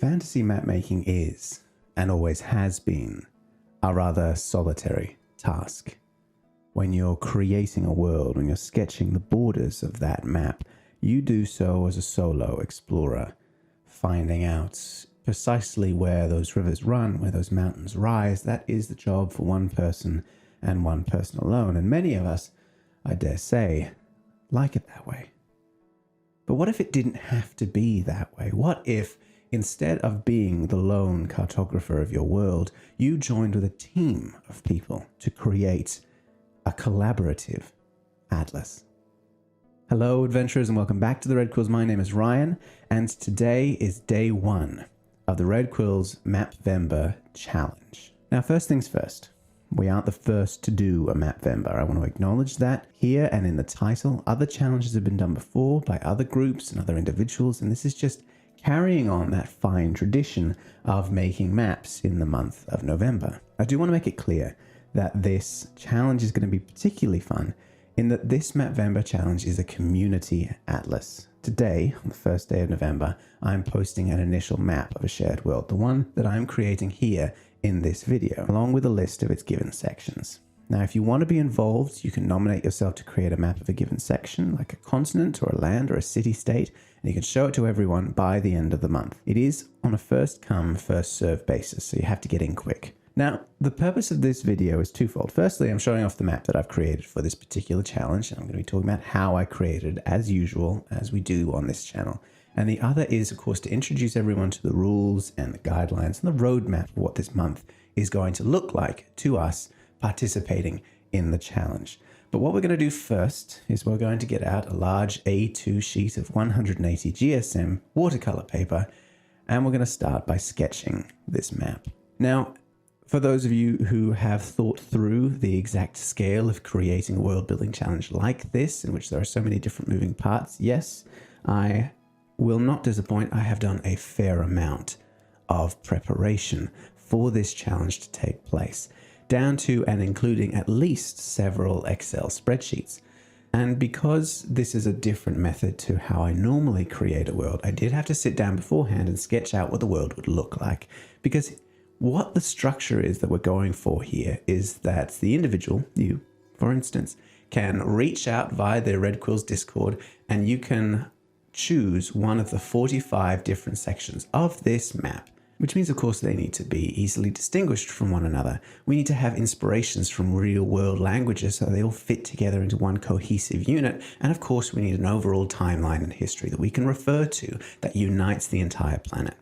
fantasy mapmaking is, and always has been, a rather solitary task. When you're creating a world, when you're sketching the borders of that map, you do so as a solo explorer, finding out precisely where those rivers run, where those mountains rise. That is the job for one person and one person alone. And many of us, I dare say, like it that way. But what if it didn't have to be that way? What if, instead of being the lone cartographer of your world, you joined with a team of people to create a collaborative atlas? Hello, adventurers, and welcome back to the Requield. My name is Ryan, and today is day one of the Requield Mapvember challenge. Now, first things first, we aren't the first to do a Mapvember. I want to acknowledge that here and in the title. Other challenges have been done before by other groups and other individuals, and this is just carrying on that fine tradition of making maps in the month of November. I do want to make it clear that this challenge is going to be particularly fun in that this Mapvember challenge is a community atlas. Today, on the first day of November, I'm posting an initial map of a shared world, the one that I'm creating here in this video, along with a list of its given sections. Now, if you want to be involved, you can nominate yourself to create a map of a given section, like a continent or a land or a city-state, and you can show it to everyone by the end of the month. It is on a first-come, first-served basis, so you have to get in quick. Now, the purpose of this video is twofold. Firstly, I'm showing off the map that I've created for this particular challenge, and I'm going to be talking about how I created it as usual, as we do on this channel. And the other is, of course, to introduce everyone to the rules and the guidelines and the roadmap of what this month is going to look like to us participating in the challenge. But what we're going to do first is we're going to get out a large A2 sheet of 180 GSM watercolor paper, and we're going to start by sketching this map. Now, for those of you who have thought through the exact scale of creating a world building challenge like this, in which there are so many different moving parts, yes, I will not disappoint. I have done a fair amount of preparation for this challenge to take place, down to and including at least several Excel spreadsheets. And because this is a different method to how I normally create a world, I did have to sit down beforehand and sketch out what the world would look like. Because what the structure is that we're going for here is that the individual, you, for instance, can reach out via the Requield's Discord, and you can choose one of the 45 different sections of this map, which means, of course, they need to be easily distinguished from one another. We need to have inspirations from real-world languages so they all fit together into one cohesive unit. And, of course, we need an overall timeline and history that we can refer to that unites the entire planet.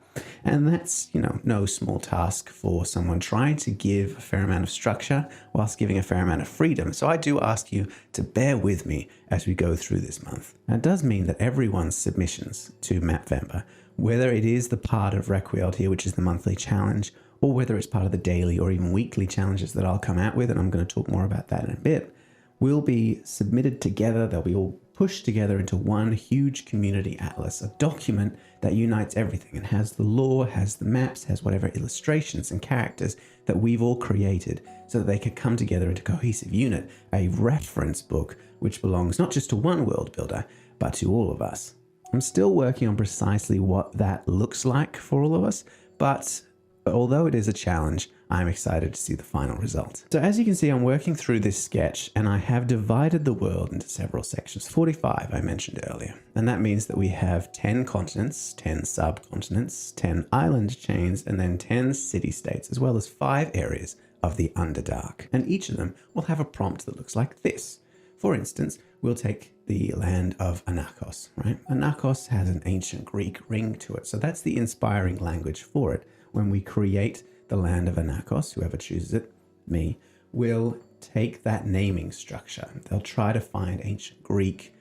And that's, no small task for someone trying to give a fair amount of structure whilst giving a fair amount of freedom. So I do ask you to bear with me as we go through this month. Now, it does mean that everyone's submissions to Mapvember, whether it is the part of Requield here, which is the monthly challenge, or whether it's part of the daily or even weekly challenges that I'll come out with, and I'm going to talk more about that in a bit, will be submitted together. They'll be all pushed together into one huge community atlas, a document that unites everything and has the lore, has the maps, has whatever illustrations and characters that we've all created so that they could come together into a cohesive unit, a reference book which belongs not just to one world builder, but to all of us. I'm still working on precisely what that looks like for all of us, but although it is a challenge, I'm excited to see the final result. So as you can see, I'm working through this sketch, and I have divided the world into several sections, 45 I mentioned earlier. And that means that we have 10 continents, 10 subcontinents, 10 island chains, and then 10 city-states, as well as 5 areas of the Underdark. And each of them will have a prompt that looks like this. For instance, we'll take the land of Anakos, right? Anakos has an ancient Greek ring to it, so that's the inspiring language for it. When we create the land of Anakos, whoever chooses it, me, will take that naming structure. They'll try to find ancient Greek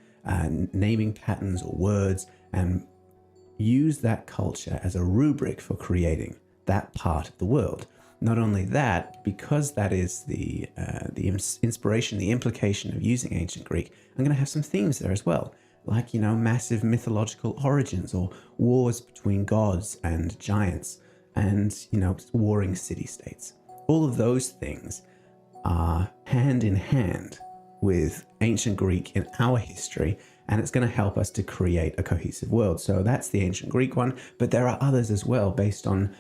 naming patterns or words and use that culture as a rubric for creating that part of the world. Not only that, because that is the inspiration, the implication of using ancient Greek, I'm going to have some themes there as well, like, massive mythological origins or wars between gods and giants and, warring city-states. All of those things are hand in hand with ancient Greek in our history and it's going to help us to create a cohesive world. So that's the ancient Greek one, but there are others as well based on,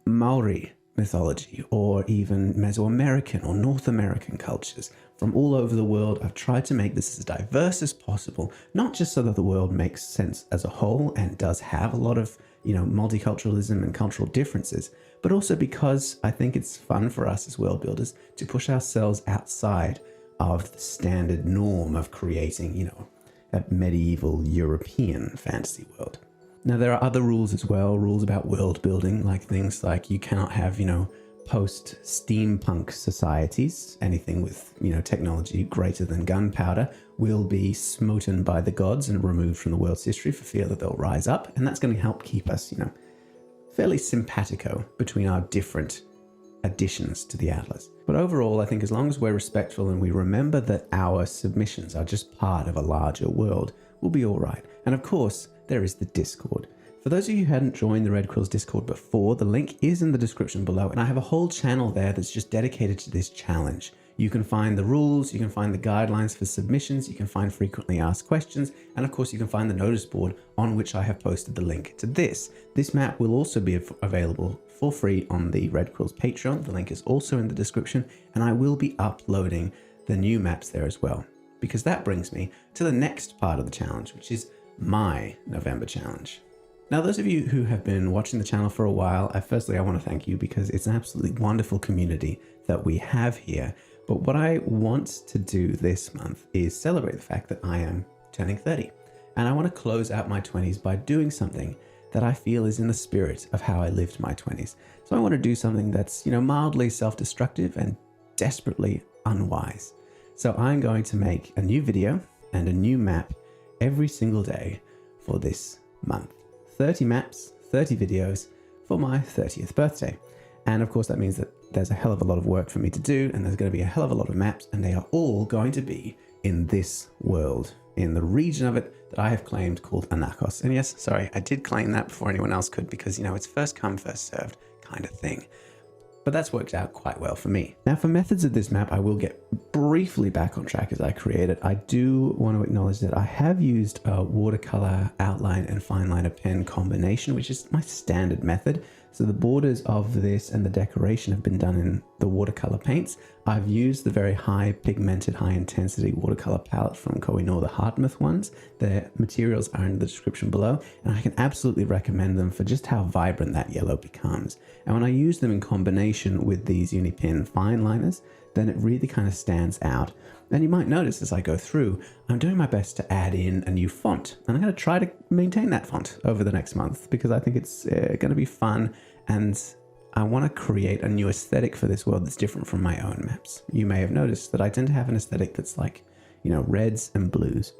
Maori mythology or even Mesoamerican or North American cultures from all over the world. I've tried to make this as diverse as possible, not just so that the world makes sense as a whole and does have a lot of, multiculturalism and cultural differences, but also because I think it's fun for us as world builders to push ourselves outside of the standard norm of creating, a medieval European fantasy world. Now, there are other rules as well, rules about world building, like things like you cannot have, post-steampunk societies. Anything with, technology greater than gunpowder will be smoten by the gods and removed from the world's history for fear that they'll rise up. And that's going to help keep us, fairly simpatico between our different additions to the Atlas. But overall, I think as long as we're respectful and we remember that our submissions are just part of a larger world, we'll be all right. And of course, there is the Discord. For those of you who hadn't joined the Requield Discord before, the link is in the description below, and I have a whole channel there that's just dedicated to this challenge. You can find the rules, you can find the guidelines for submissions, you can find frequently asked questions, and of course you can find the notice board on which I have posted the link to this. This map will also be available for free on the Requield's Patreon. The link is also in the description, and I will be uploading the new maps there as well, because that brings me to the next part of the challenge, which is my November challenge. Now, those of you who have been watching the channel for a while, firstly, I want to thank you because it's an absolutely wonderful community that we have here. But what I want to do this month is celebrate the fact that I am turning 30. And I want to close out my 20s by doing something that I feel is in the spirit of how I lived my 20s. So I want to do something that's, mildly self-destructive and desperately unwise. So I'm going to make a new video and a new map every single day for this month. 30 maps, 30 videos for my 30th birthday. And of course that means that there's a hell of a lot of work for me to do, and there's going to be a hell of a lot of maps, and they are all going to be in this world, in the region of it that I have claimed called Anakos. And yes, sorry, I did claim that before anyone else could because, it's first come, first served kind of thing. But that's worked out quite well for me. Now, for methods of this map, I will get briefly back on track as I create it. I do want to acknowledge that I have used a watercolor, outline, and fineliner pen combination, which is my standard method. So the borders of this and the decoration have been done in the watercolor paints. I've used the very high pigmented, high intensity watercolor palette from Koh-i-Noor, the Hardtmouth ones. Their materials are in the description below, and I can absolutely recommend them for just how vibrant that yellow becomes. And when I use them in combination with these UniPin fine liners, then it really kind of stands out. And you might notice as I go through, I'm doing my best to add in a new font. And I'm going to try to maintain that font over the next month because I think it's going to be fun. And I want to create a new aesthetic for this world that's different from my own maps. You may have noticed that I tend to have an aesthetic that's like, reds and blues.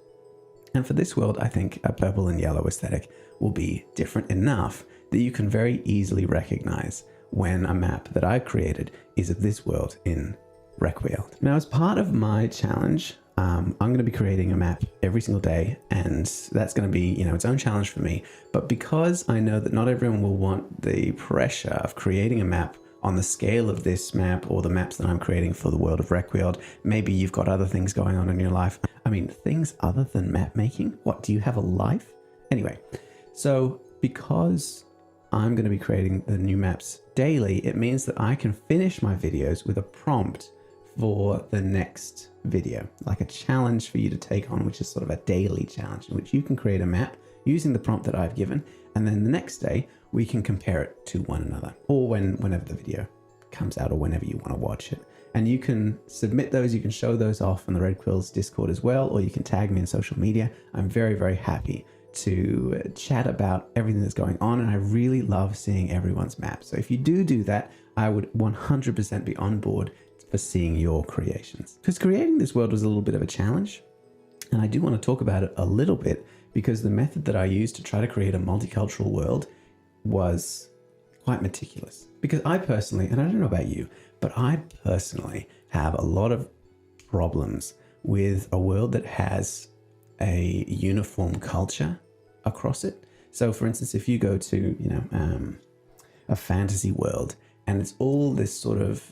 And for this world, I think a purple and yellow aesthetic will be different enough that you can very easily recognize when a map that I've created is of this world in Requield. Now, as part of my challenge, I'm going to be creating a map every single day, and that's going to be, its own challenge for me. But because I know that not everyone will want the pressure of creating a map on the scale of this map or the maps that I'm creating for the world of Requield, maybe you've got other things going on in your life. I mean, things other than map making? What, do you have a life? Anyway, so because I'm going to be creating the new maps daily, it means that I can finish my videos with a prompt for the next video, like a challenge for you to take on, which is sort of a daily challenge in which you can create a map using the prompt that I've given, and then the next day we can compare it to one another, or whenever the video comes out or whenever you want to watch it. And you can submit those, you can show those off on the Requield's Discord as well, or you can tag me in social media. I'm very, very happy to chat about everything that's going on, and I really love seeing everyone's map. So if you do that, I would 100% be on board for seeing your creations. Because creating this world was a little bit of a challenge, and I do want to talk about it a little bit because the method that I used to try to create a multicultural world was quite meticulous. Because I personally, and I don't know about you, but I personally have a lot of problems with a world that has a uniform culture across it. So for instance, if you go to, a fantasy world and it's all this sort of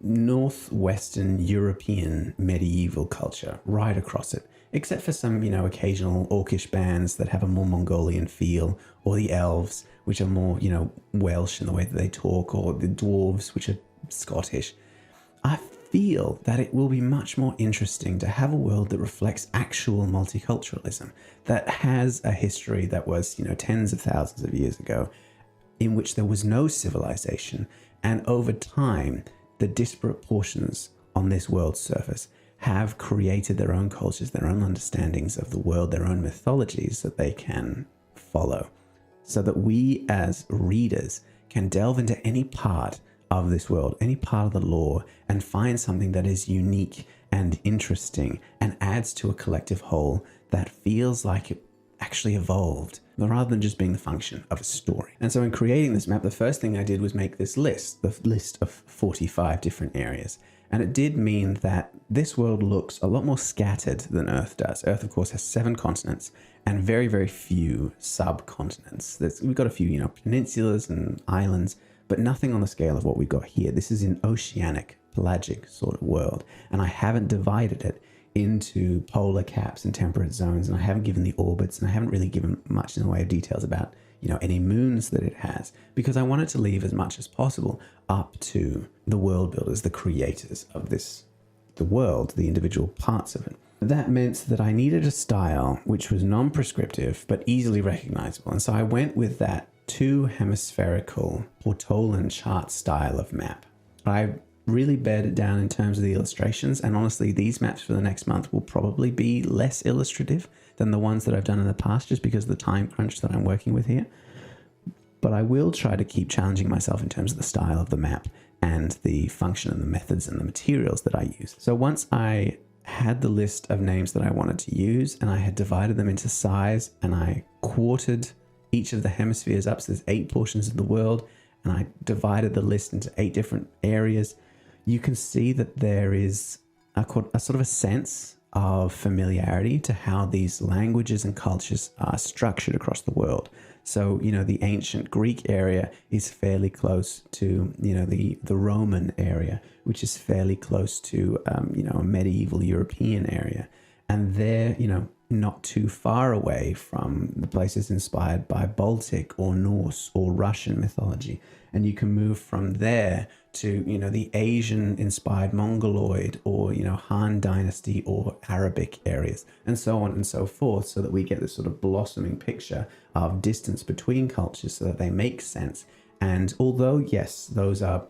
northwestern European medieval culture right across it, except for some, occasional orcish bands that have a more Mongolian feel, or the elves, which are more, Welsh in the way that they talk, or the dwarves, which are Scottish. I feel that it will be much more interesting to have a world that reflects actual multiculturalism, that has a history that was, tens of thousands of years ago, in which there was no civilization, and over time, the disparate portions on this world's surface have created their own cultures, their own understandings of the world, their own mythologies that they can follow, so that we as readers can delve into any part of this world, any part of the lore, and find something that is unique and interesting and adds to a collective whole that feels like it actually evolved, rather than just being the function of a story. And so in creating this map, the first thing I did was make this list, the list of 45 different areas. And it did mean that this world looks a lot more scattered than Earth does. Earth, of course, has 7 continents and very, very few subcontinents. We've got a few, peninsulas and islands, but nothing on the scale of what we've got here. This is an oceanic, pelagic sort of world. And I haven't divided it into polar caps and temperate zones, and I haven't given the orbits, and I haven't really given much in the way of details about, any moons that it has, because I wanted to leave as much as possible up to the world builders, the creators of the world, the individual parts of it. That meant that I needed a style which was non-prescriptive but easily recognizable, and so I went with that 2 hemispherical Portolan chart style of map. I really bared it down in terms of the illustrations, and honestly, these maps for the next month will probably be less illustrative than the ones that I've done in the past, just because of the time crunch that I'm working with here. But I will try to keep challenging myself in terms of the style of the map and the function and the methods and the materials that I use. So once I had the list of names that I wanted to use, and I had divided them into size, and I quartered each of the hemispheres up, so there's 8 portions of the world, and I divided the list into 8 different areas, you can see that there is a sort of a sense of familiarity to how these languages and cultures are structured across the world. So, the ancient Greek area is fairly close to, the Roman area, which is fairly close to, a medieval European area. And they're, not too far away from the places inspired by Baltic or Norse or Russian mythology. And you can move from there to, the Asian-inspired Mongoloid or, Han Dynasty or Arabic areas, and so on and so forth, so that we get this sort of blossoming picture of distance between cultures so that they make sense. And although, yes, those are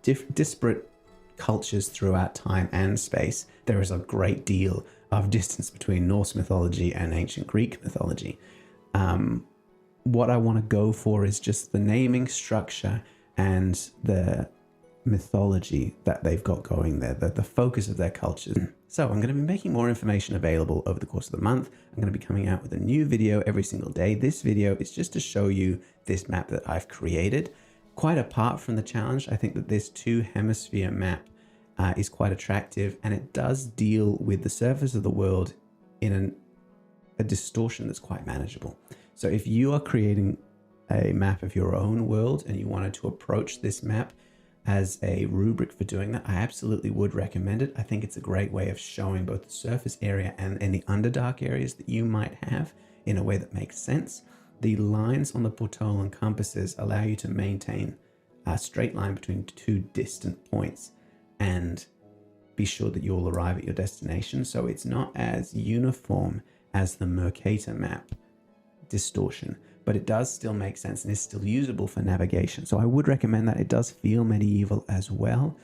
disparate cultures throughout time and space, there is a great deal of distance between Norse mythology and ancient Greek mythology. What I want to go for is just the naming structure and the mythology that they've got going there, the focus of their cultures. So I'm going to be making more information available over the course of the month. I'm going to be coming out with a new video every single day. This video is just to show you this map that I've created. Quite apart from the challenge, I think that this 2 hemisphere map is quite attractive, and it does deal with the surface of the world in a distortion that's quite manageable. So if you are creating a map of your own world and you wanted to approach this map as a rubric for doing that, I absolutely would recommend it. I think it's a great way of showing both the surface area and any underdark areas that you might have in a way that makes sense. The lines on the Portolan compasses allow you to maintain a straight line between 2 distant points and be sure that you'll arrive at your destination. So it's not as uniform as the Mercator map distortion, but it does still make sense and is still usable for navigation. So I would recommend that. It does feel medieval as well.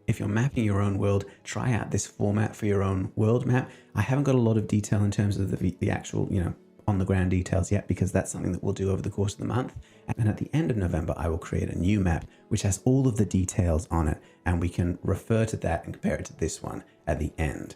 If you're mapping your own world, try out this format for your own world map. I haven't got a lot of detail in terms of the actual, on the ground details yet, because that's something that we'll do over the course of the month. And at the end of November, I will create a new map which has all of the details on it, and we can refer to that and compare it to this one at the end.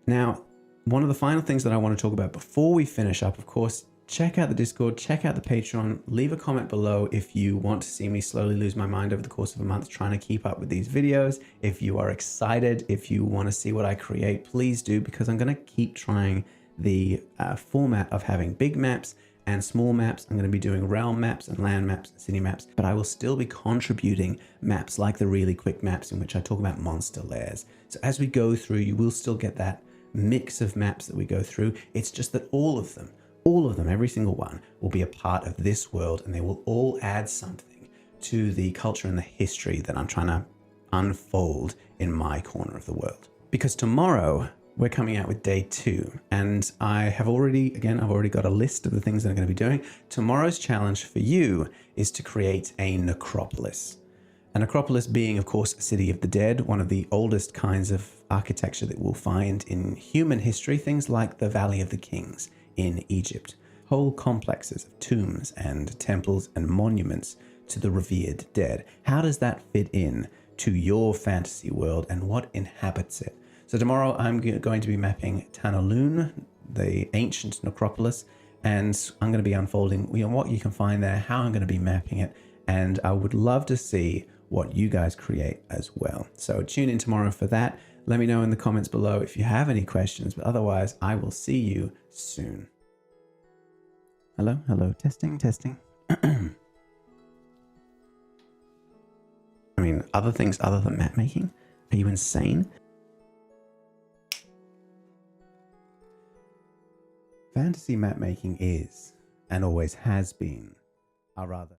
Now, one of the final things that I want to talk about before we finish up, of course, check out the Discord, check out the Patreon, leave a comment below if you want to see me slowly lose my mind over the course of a month trying to keep up with these videos. If you are excited, if you want to see what I create, please do, because I'm going to keep trying the format of having big maps and small maps. I'm going to be doing realm maps and land maps and city maps, but I will still be contributing maps like the really quick maps in which I talk about monster lairs. So as we go through, you will still get that mix of maps that we go through. It's just that all of them, every single one, will be a part of this world, and they will all add something to the culture and the history that I'm trying to unfold in my corner of the world. Because tomorrow we're coming out with day 2, and I've already got a list of the things that I'm going to be doing. Tomorrow's challenge for you is to create a necropolis. A necropolis being, of course, a city of the dead, one of the oldest kinds of architecture that we'll find in human history, things like the Valley of the Kings in Egypt. Whole complexes of tombs and temples and monuments to the revered dead. How does that fit in to your fantasy world, and what inhabits it? So tomorrow I'm going to be mapping Tanaloon, the ancient necropolis, and I'm going to be unfolding what you can find there, how I'm going to be mapping it, and I would love to see what you guys create as well. So tune in tomorrow for that. Let me know in the comments below if you have any questions, but otherwise I will see you soon. Hello, testing. I mean, other things other than map making? Are you insane? Fantasy map making is, and always has been, a rather